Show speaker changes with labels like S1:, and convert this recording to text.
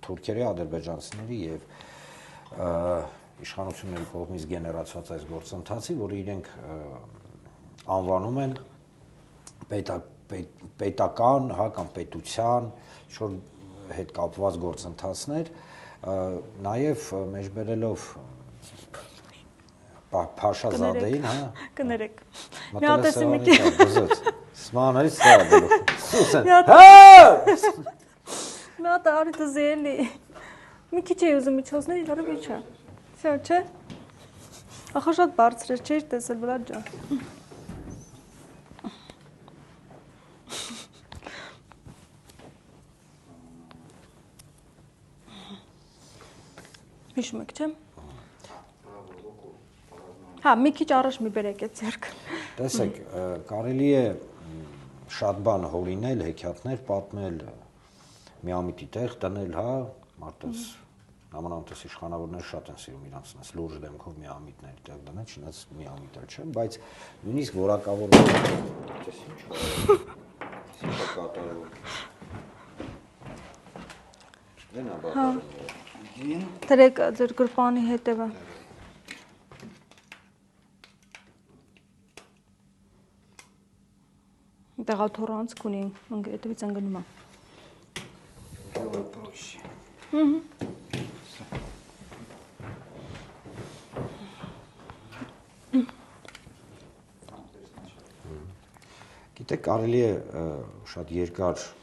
S1: թուրքերի, ադրբեջանցիների եւ իշխանությունների կողմից գեներացված այս գործընթացի, որը իրենք անվանում են պետական, կամ պետության հետ կապված գործընթացներ, նաեւ մեջբերելով Փաշազադեին,
S2: կներեք։
S1: Մի հատ
S2: արի դզելի։ Մի քիչ էի ուզում միջոցներ, իրարու իջա։ Всё, չէ։ Ախա շատ բարձր էր, չէի տեսել վրա ջան։ Հիշում եք, չէ՞։ Հա, մի քիչ առաջ մի բերեք այդ ձեռքը։
S1: Տեսեք, կարելի է շատ բան հորինել, հեքիաթներ պատմել, միամիտի տեղ դնել, մարդուց նամանավանդ իշխանավորները շատ են սիրում իրանց լուրջ դեմքով միամիտների տեղ դնել, չնայած միամիտը չեն, բայց նույնիսկ որակավորում
S2: Դրեք ձեր գրպանի հետևը։ Տեղաթորանց կունի, հետևից ընկնում է։
S1: Գիտեք, կարելի է շատ երկար